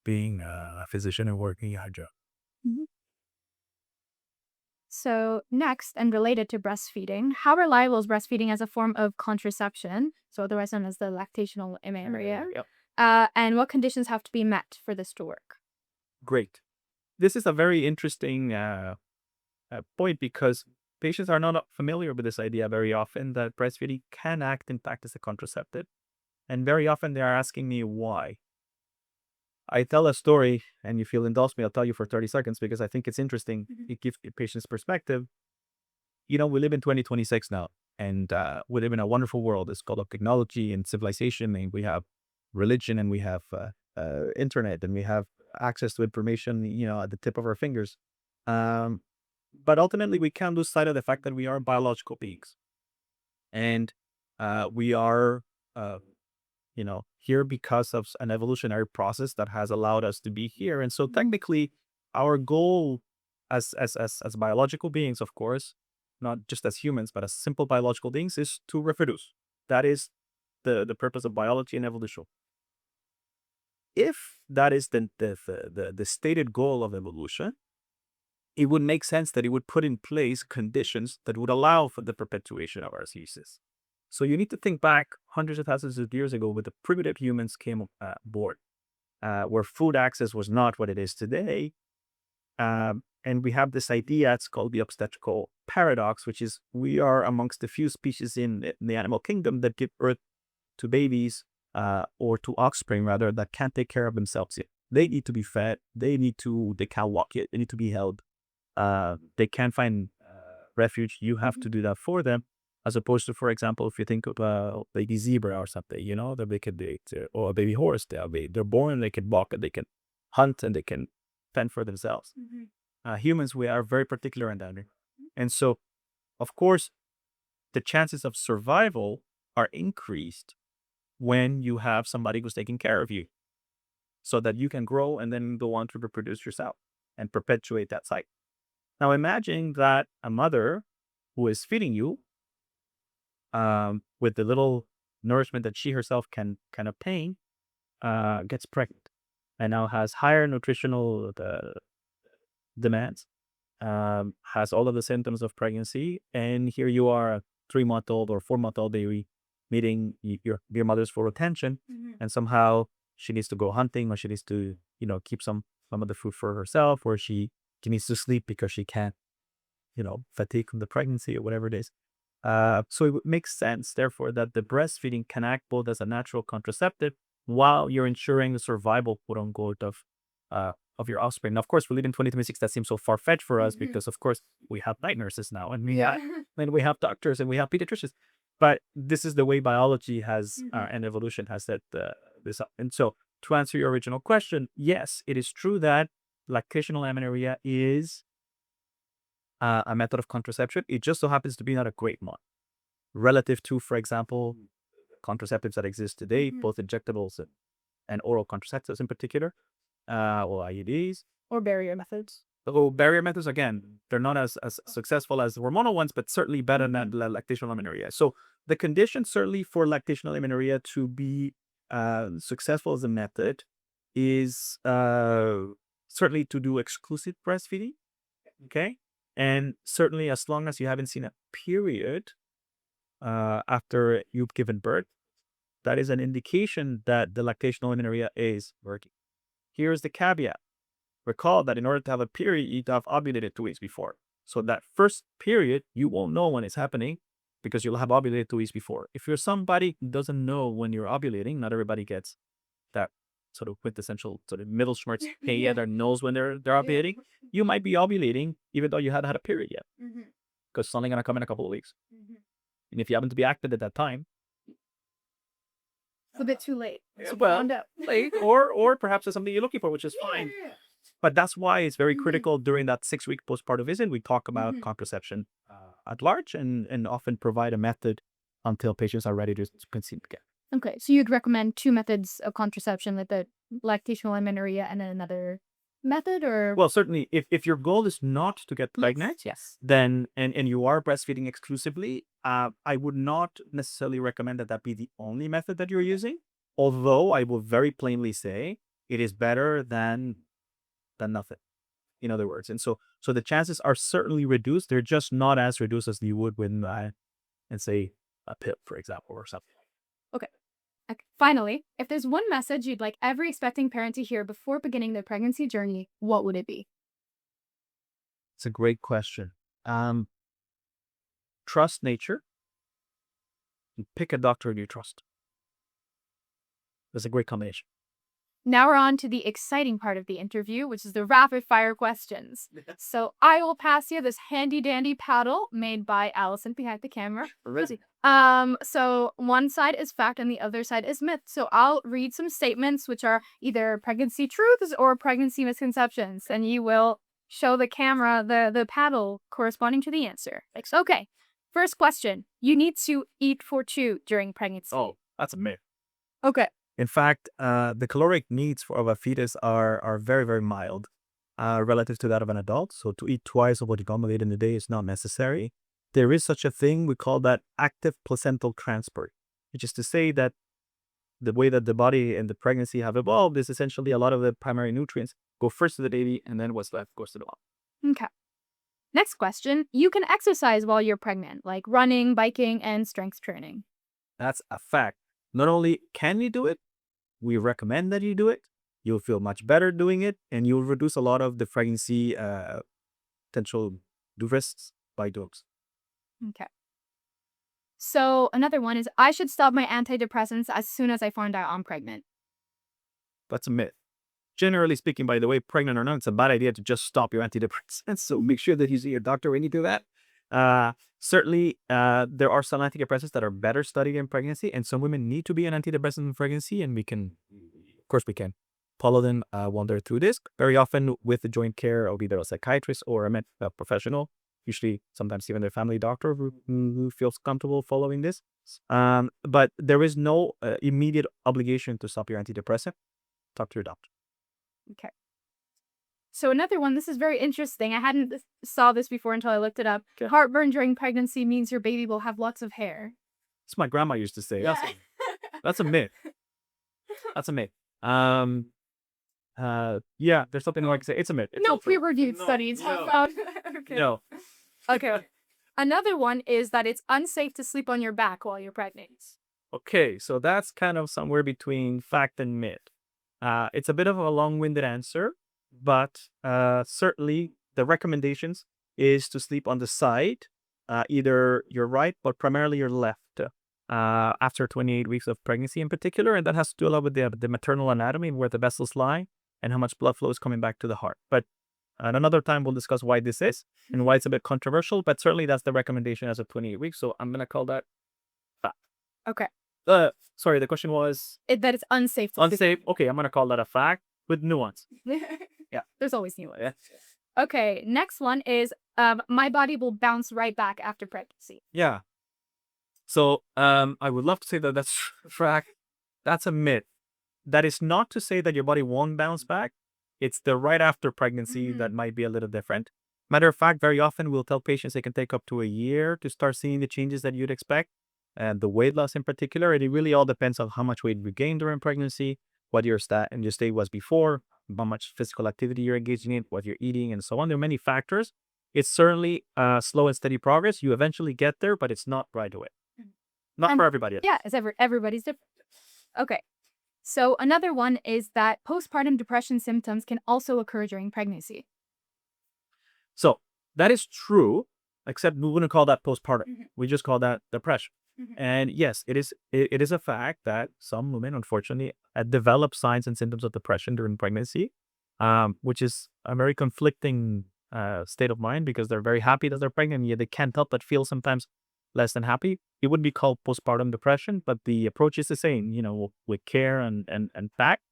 being a physician and working our job. Mhm. So, next, and related to breastfeeding, how reliable is breastfeeding as a form of contraception, so otherwise known as the lactational amenorrhea, Yep. and what conditions have to be met for this to work? Great. This is a very interesting point because patients are not familiar with this idea very often that breastfeeding can act in fact as a contraceptive. And very often they are asking me why. I tell a story, and if you'll indulge me, I'll tell you for 30 seconds because I think it's interesting. It gives the patient's perspective. We live in 2026 now, and we live in a wonderful world. It's called of technology and civilization, and we have religion, and we have internet, and we have access to information, at the tip of our fingers. Um, but ultimately, we can't lose sight of the fact that we are biological beings, and we are, uh, here because of an evolutionary process that has allowed us to be here. And so, technically, our goal as biological beings, of course, not just as humans, but as simple biological beings, is to reproduce. That is the purpose of biology and evolution. If that is the stated goal of evolution, it would make sense that it would put in place conditions that would allow for the perpetuation of our species. So you need to think back hundreds of thousands of years ago when the primitive humans came aboard, where food access was not what it is today. And we have this idea, it's called the obstetrical paradox, which is we are amongst the few species in the animal kingdom that give birth to babies, or to offspring rather, that can't take care of themselves yet. They need to be fed. They can't walk yet. They need to be held. They can't find refuge. You have to do that for them, as opposed to, for example, if you think of a baby zebra or something, that they could date, or a baby horse, they're born, they can walk, and they can hunt, and they can fend for themselves. Humans, we are very particular in that. And so, of course, the chances of survival are increased when you have somebody who's taking care of you so that you can grow and then go on to reproduce yourself and perpetuate that cycle. Now imagine that a mother who is feeding you with the little nourishment that she herself can obtain gets pregnant and now has higher nutritional demands, has all of the symptoms of pregnancy, and here you are, a 3-month-old or 4-month-old baby, needing your mother's full attention, and somehow she needs to go hunting, or she needs to keep some of the food for herself, or she needs to sleep because she can't fatigue from the pregnancy or whatever it is. So it makes sense, therefore, that the breastfeeding can act both as a natural contraceptive while you're ensuring the survival, quote unquote, of your offspring. Now, of course, we live in 2026. That seems so far fetched for us because, of course, we have night nurses now, and we have doctors, and we have pediatricians. But this is the way biology has and evolution has set this up. And so, to answer your original question, yes, it is true that lactational amenorrhea is a method of contraception. It just so happens to be not a great one relative to, for example, contraceptives that exist today, both injectables and oral contraceptives in particular, or IUDs. Or barrier methods. So barrier methods, again, they're not as successful as the hormonal ones, but certainly better than lactational amenorrhea. So the condition certainly for lactational amenorrhea to be successful as a method is certainly to do exclusive breastfeeding, okay? And certainly as long as you haven't seen a period after you've given birth, that is an indication that the lactational amenorrhea is working. Here's the caveat. Recall that in order to have a period, you need to have ovulated 2 weeks before. So that first period, you won't know when it's happening because you'll have ovulated 2 weeks before. If you're somebody who doesn't know when you're ovulating, not everybody gets that sort of quintessential sort of middle schmerz that knows when they're ovulating. You might be ovulating even though you hadn't had a period yet because it's only going to come in a couple of weeks. And if you happen to be active at that time, it's a bit too late. Late, or perhaps it's something you're looking for, which is fine. But that's why it's very critical during that 6-week postpartum visit. We talk about contraception at large and often provide a method until patients are ready to conceive again. Okay, so you'd recommend 2 methods of contraception, like the lactational amenorrhea and then another method, or? Well, certainly, if your goal is not to get pregnant, Yes. then and you are breastfeeding exclusively, I would not necessarily recommend that be the only method that you're using. Although I will very plainly say it is better than nothing. In other words, and so the chances are certainly reduced. They're just not as reduced as you would when, and say a PIP, for example, or something. Okay. Finally, if there's one message you'd like every expecting parent to hear before beginning their pregnancy journey, what would it be? It's a great question. Trust nature and pick a doctor you trust. That's a great combination. Now we're on to the exciting part of the interview, which is the rapid fire questions. So I will pass you this handy dandy paddle made by Allison behind the camera. Rosie. So one side is fact and the other side is myth. So I'll read some statements which are either pregnancy truths or pregnancy misconceptions, and you will show the camera the paddle corresponding to the answer. Okay. First question. You need to eat for 2 during pregnancy. Oh, that's a myth. Okay. In fact, the caloric needs of a fetus are very, very mild relative to that of an adult. So to eat twice of what you normally eat in a day is not necessary. There is such a thing, we call that active placental transport, which is to say that the way that the body and the pregnancy have evolved is essentially a lot of the primary nutrients go first to the baby and then what's left goes to the mom. Okay. Next question. You can exercise while you're pregnant, like running, biking, and strength training. That's a fact. Not only can you do it, we recommend that you do it. You'll feel much better doing it, and you'll reduce a lot of the pregnancy potential risks by doing so. Okay. So another one is, I should stop my antidepressants as soon as I find out I'm pregnant. That's a myth. Generally speaking, by the way, pregnant or not, it's a bad idea to just stop your antidepressants. So make sure that you see your doctor when you do that. Certainly, there are some antidepressants that are better studied in pregnancy, and some women need to be on antidepressants in pregnancy, and we can follow them while they're through this. Very often with the joint care of either a psychiatrist or a professional usually sometimes even their family doctor who feels comfortable following this. But there is no immediate obligation to stop your antidepressant. Talk to your doctor. Okay. So another one, this is very interesting. I hadn't saw this before until I looked it up. Okay. Heartburn during pregnancy means your baby will have lots of hair. That's what my grandma used to say. Yeah. That's a myth. That's a myth. Yeah, there's something like say it's a myth. It's No not true. peer-reviewed studies have found. Okay. No. Okay. Another one is that it's unsafe to sleep on your back while you're pregnant. Okay, so that's kind of somewhere between fact and myth. It's a bit of a long-winded answer, but certainly the recommendations is to sleep on the side, either your right, but primarily your left, after 28 weeks of pregnancy in particular. And that has to do a lot with the maternal anatomy and where the vessels lie and how much blood flow is coming back to the heart. But at another time, we'll discuss why this is and why it's a bit controversial, but certainly that's the recommendation as of 28 weeks. So I'm going to call that fact. Okay. Sorry, the question was That it's unsafe to unsafe. Okay, I'm going to call that a fact with nuance. sleep. Yeah. There's always new ones. Yeah. Okay. Next one is my body will bounce right back after pregnancy. Yeah. So I would love to say that that's fact. That's a myth. That is not to say that your body won't bounce back. It's the right after pregnancy that might be a little different. Matter of fact, very often we'll tell patients it can take up to a year to start seeing the changes that you'd expect, and the weight loss in particular. And it really all depends on how much weight you gained during pregnancy, what your state was before, how much physical activity you're engaging in, what you're eating, and so on. There are many factors. It's certainly slow and steady progress. You eventually get there, but it's not right away. Not for everybody. Yeah, it's everybody's different. Okay. So another one is that postpartum depression symptoms can also occur during pregnancy. So that is true, except we wouldn't call that postpartum. We just call that depression. And yes, it is a fact that some women, unfortunately, develop signs and symptoms of depression during pregnancy, which is a very conflicting state of mind because they're very happy that they're pregnant, yet they can't help but feel sometimes less than happy. It would be called postpartum depression, but the approach is the same, with care and tact,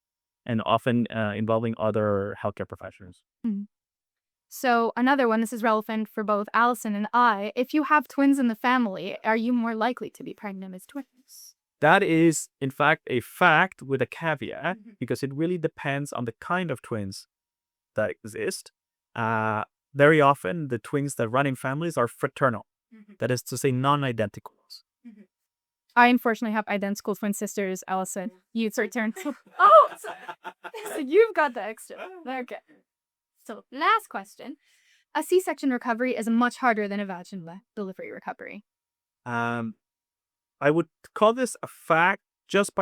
and often involving other healthcare professionals. So another one, this is relevant for both Allison and I. If you have twins in the family, are you more likely to be pregnant as twins? That is, in fact, a fact with a caveat, because it really depends on the kind of twins that exist. Very often, the twins that run in families are fraternal. That is to say, non-identicals. I unfortunately have identical twin sisters, Allison. You turn. Oh, so you've got the extra. Okay. So last question. A C-section recovery is much harder than a vaginal delivery recovery. I would call this a fact just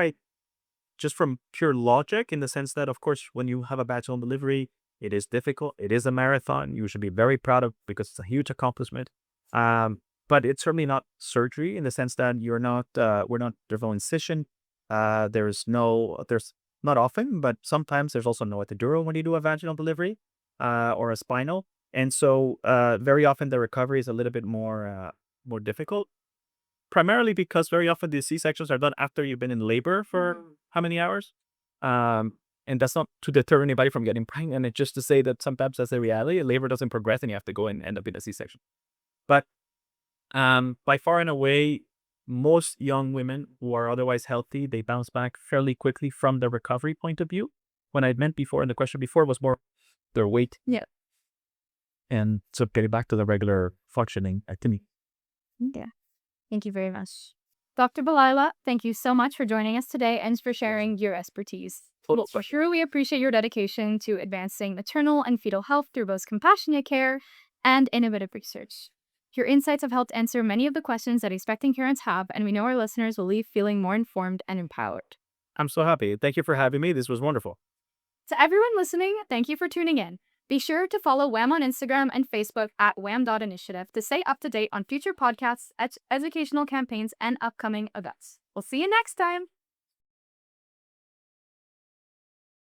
from pure logic, in the sense that, of course, when you have a vaginal delivery, it is difficult. It is a marathon. You should be very proud of, because it's a huge accomplishment. But it's certainly not surgery, in the sense that we're not, there's no incision. There's not often, but sometimes there's also no epidural when you do a vaginal delivery, or a spinal. And so, very often the recovery is a little bit more difficult, primarily because very often the C-sections are done after you've been in labor for how many hours? And that's not to deter anybody from getting pregnant. It's just to say that sometimes that's the reality. Labor doesn't progress and you have to go and end up in a C-section. But by far and away, most young women who are otherwise healthy, they bounce back fairly quickly from the recovery point of view. When I meant before, and the question before was more their weight. Yeah. And so getting back to the regular functioning activity. Yeah. Thank you very much. Dr. Balayla, thank you so much for joining us today and for sharing your expertise. We'll truly appreciate your dedication to advancing maternal and fetal health through both compassionate care and innovative research. Your insights have helped answer many of the questions that expecting parents have, and we know our listeners will leave feeling more informed and empowered. I'm so happy. Thank you for having me. This was wonderful. To everyone listening, thank you for tuning in. Be sure to follow WHAM on Instagram and Facebook at wham.initiative to stay up to date on future podcasts, educational campaigns, and upcoming events. We'll see you next time.